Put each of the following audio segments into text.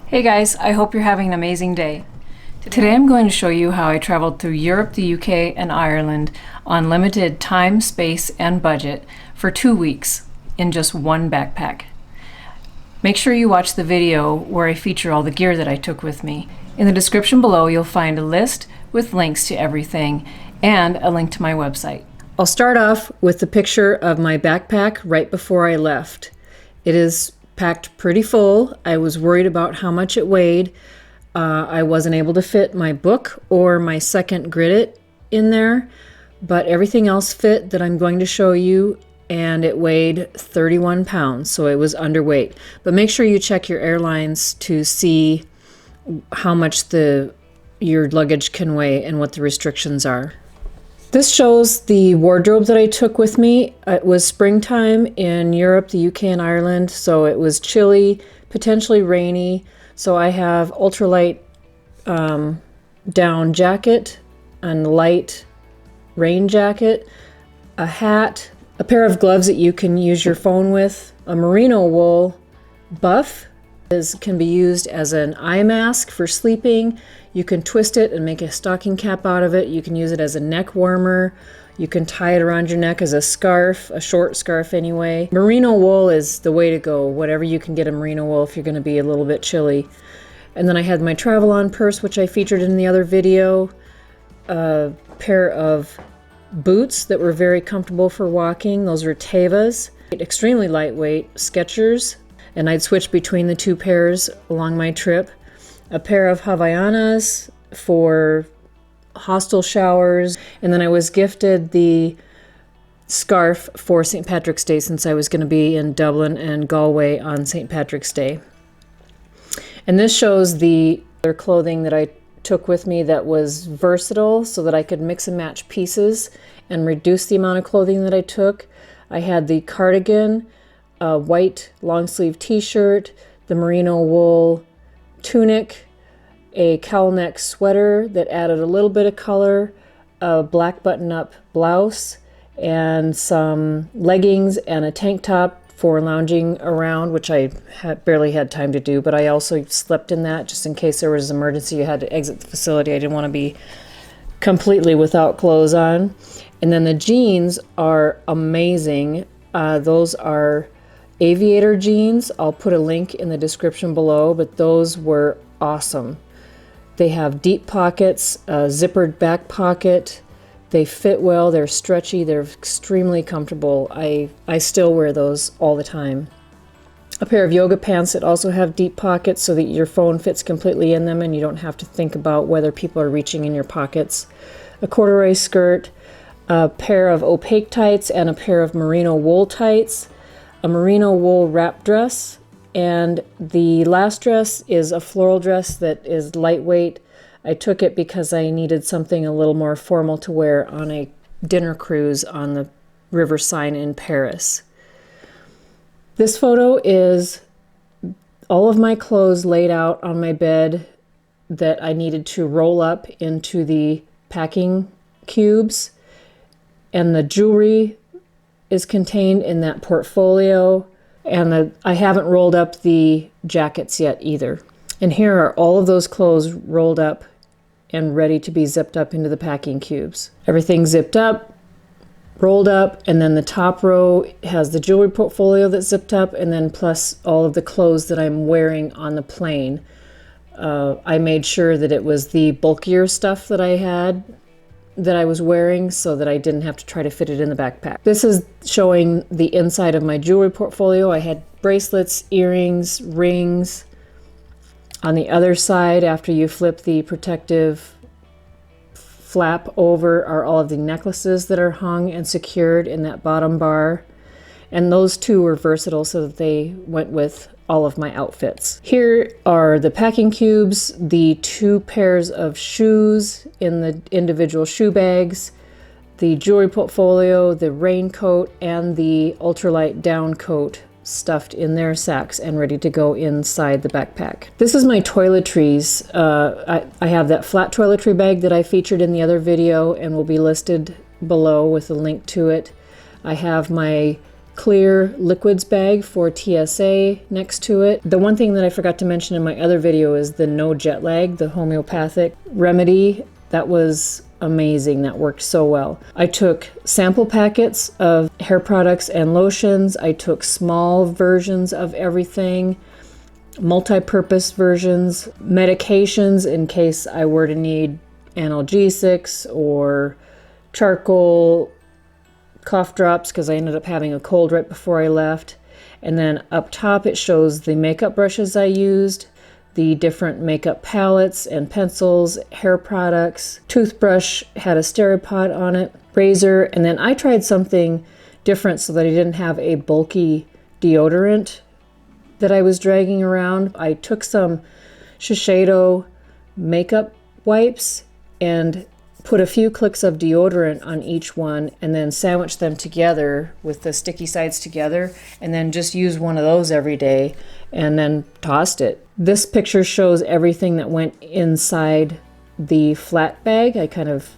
Hey guys, I hope you're having an amazing day. Today I'm going to show you how I traveled through Europe, the UK, and Ireland on limited time, space, and budget for 2 weeks in just one backpack. Make sure you watch the video where I feature all the gear that I took with me. In the description below you'll find a list with links to everything and a link to my website. I'll start off with the picture of my backpack right before I left. It is packed pretty full. I was worried about how much it weighed. I wasn't able to fit my book or my second Grit-It in there, but everything else fit that I'm going to show you, and it weighed 31 pounds, so it was underweight. But make sure you check your airlines to see how much your luggage can weigh and what the restrictions are. This shows the wardrobe that I took with me. It was springtime in Europe, the UK, and Ireland, so it was chilly, potentially rainy. So I have ultralight down jacket and light rain jacket, a hat, a pair of gloves that you can use your phone with, a merino wool buff. This can be used as an eye mask for sleeping. You can twist it and make a stocking cap out of it. You can use it as a neck warmer. You can tie it around your neck as a scarf, a short scarf anyway. Merino wool is the way to go, whatever you can get a merino wool if you're going to be a little bit chilly. And then I had my travel-on purse, which I featured in the other video, a pair of boots that were very comfortable for walking. Those were Tevas, extremely lightweight, Skechers, and I'd switch between the two pairs along my trip. A pair of Havaianas for hostel showers, and then I was gifted the scarf for St. Patrick's Day since I was going to be in Dublin and Galway on St. Patrick's Day. And this shows the other clothing that I took with me that was versatile so that I could mix and match pieces and reduce the amount of clothing that I took. I had the cardigan, a white long sleeve t-shirt, the merino wool tunic, a cowl neck sweater that added a little bit of color, a black button-up blouse, and some leggings and a tank top for lounging around, which I barely had time to do, but I also slept in that just in case there was an emergency you had to exit the facility. I didn't want to be completely without clothes on. And then the jeans are amazing. Those are aviator jeans. I'll put a link in the description below, but those were awesome. They have deep pockets, a zippered back pocket. They fit well, they're stretchy, they're extremely comfortable. I still wear those all the time. A pair of yoga pants that also have deep pockets so that your phone fits completely in them and you don't have to think about whether people are reaching in your pockets. A corduroy skirt, a pair of opaque tights, and a pair of merino wool tights. A merino wool wrap dress, and the last dress is a floral dress that is lightweight. I took it because I needed something a little more formal to wear on a dinner cruise on the River Seine in Paris. This photo is all of my clothes laid out on my bed that I needed to roll up into the packing cubes, and the jewelry is contained in that portfolio, and I haven't rolled up the jackets yet either. And here are all of those clothes rolled up and ready to be zipped up into the packing cubes. Everything zipped up, rolled up, and then the top row has the jewelry portfolio that's zipped up, and then plus all of the clothes that I'm wearing on the plane. I made sure that it was the bulkier stuff that I was wearing so that I didn't have to try to fit it in the backpack. This is showing the inside of my jewelry portfolio. I had bracelets, earrings, rings. On the other side, after you flip the protective flap over, are all of the necklaces that are hung and secured in that bottom bar. And those two were versatile so that they went with all of my outfits. Here are the packing cubes, the 2 pairs of shoes in the individual shoe bags, the jewelry portfolio, the raincoat, and the ultralight down coat stuffed in their sacks and ready to go inside the backpack. This is my toiletries. I have that flat toiletry bag that I featured in the other video and will be listed below with a link to it. I have my clear liquids bag for TSA next to it. The one thing that I forgot to mention in my other video is the no jet lag, the homeopathic remedy. That was amazing. That worked so well. I took sample packets of hair products and lotions. I took small versions of everything, multi-purpose versions, medications in case I were to need analgesics or charcoal, cough drops because I ended up having a cold right before I left. And then up top it shows the makeup brushes I used, the different makeup palettes and pencils, hair products, toothbrush had a Steripod on it, razor, and then I tried something different so that I didn't have a bulky deodorant that I was dragging around. I took some Shiseido makeup wipes and put a few clicks of deodorant on each one and then sandwich them together with the sticky sides together and then just use one of those every day and then tossed it. This picture shows everything that went inside the flat bag. I kind of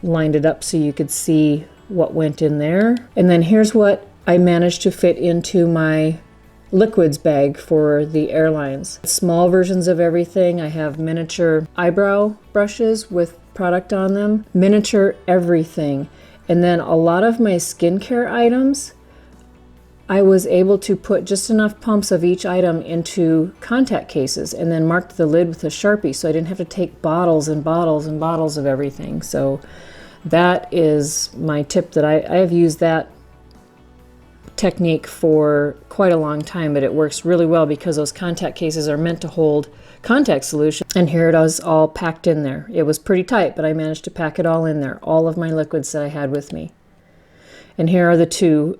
lined it up so you could see what went in there. And then here's what I managed to fit into my liquids bag for the airlines. Small versions of everything. I have miniature eyebrow brushes with product on them, miniature everything. And then a lot of my skincare items, I was able to put just enough pumps of each item into contact cases and then marked the lid with a Sharpie so I didn't have to take bottles and bottles and bottles of everything. So that is my tip that I have used that technique for quite a long time, but it works really well because those contact cases are meant to hold contact solution. And here it is all packed in there. It was pretty tight, but I managed to pack it all in there, all of my liquids that I had with me. And here are the two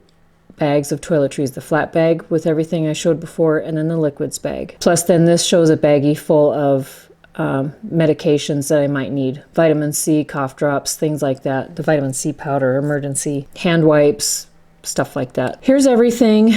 bags of toiletries, the flat bag with everything I showed before, and then the liquids bag. Plus then this shows a baggie full of medications that I might need. Vitamin C, cough drops, things like that. The vitamin C powder, emergency, hand wipes, stuff like that. Here's everything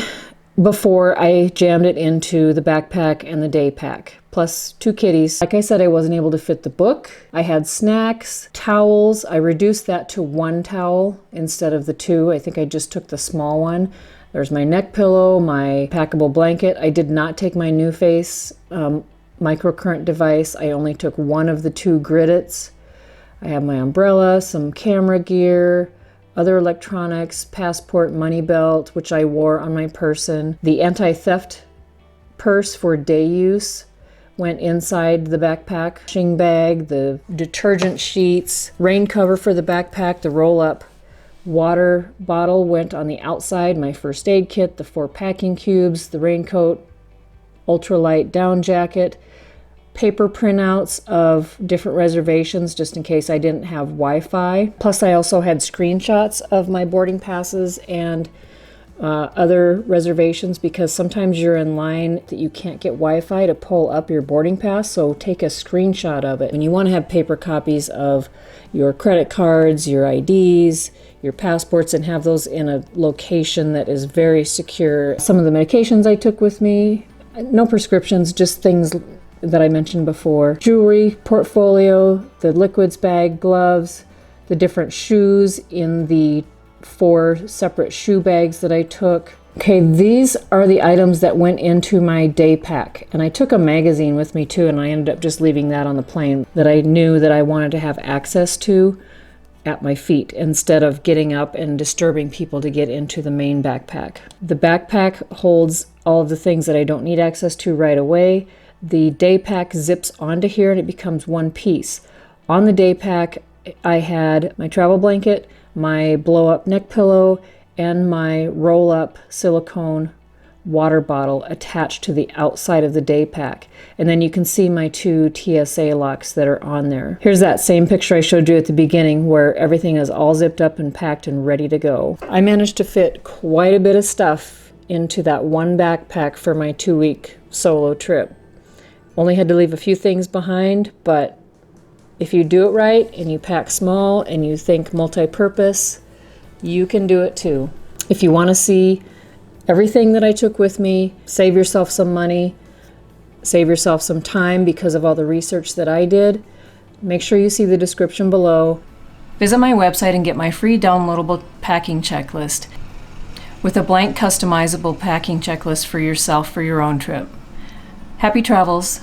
before I jammed it into the backpack and the day pack, plus two kitties. Like I said, I wasn't able to fit the book. I had snacks, towels. I reduced that to one towel instead of the two. I think I just took the small one. There's my neck pillow, my packable blanket. I did not take my NuFace microcurrent device. I only took one of the two Griddits. I have my umbrella, some camera gear, other electronics, passport, money belt, which I wore on my person. The anti-theft purse for day use went inside the backpack. Washing bag, the detergent sheets, rain cover for the backpack, the roll-up water bottle went on the outside, my first aid kit, the 4 packing cubes, the raincoat, ultralight down jacket, paper printouts of different reservations just in case I didn't have Wi-Fi. Plus I also had screenshots of my boarding passes and other reservations because sometimes you're in line that you can't get Wi-Fi to pull up your boarding pass, so take a screenshot of it. And you want to have paper copies of your credit cards, your IDs, your passports, and have those in a location that is very secure. Some of the medications I took with me, no prescriptions, just things that I mentioned before. Jewelry, portfolio, the liquids bag, gloves, the different shoes in the 4 separate shoe bags that I took. Okay, these are the items that went into my day pack. And I took a magazine with me too, and I ended up just leaving that on the plane that I knew that I wanted to have access to at my feet instead of getting up and disturbing people to get into the main backpack. The backpack holds all of the things that I don't need access to right away. The day pack zips onto here and it becomes one piece. On the day pack, I had my travel blanket, my blow-up neck pillow, and my roll-up silicone water bottle attached to the outside of the day pack. And then you can see my 2 TSA locks that are on there. Here's that same picture I showed you at the beginning where everything is all zipped up and packed and ready to go. I managed to fit quite a bit of stuff into that one backpack for my 2-week solo trip. Only had to leave a few things behind, but if you do it right and you pack small and you think multi-purpose, you can do it too. If you want to see everything that I took with me, save yourself some money, save yourself some time because of all the research that I did, make sure you see the description below. Visit my website and get my free downloadable packing checklist. with a blank customizable packing checklist for yourself for your own trip. Happy travels!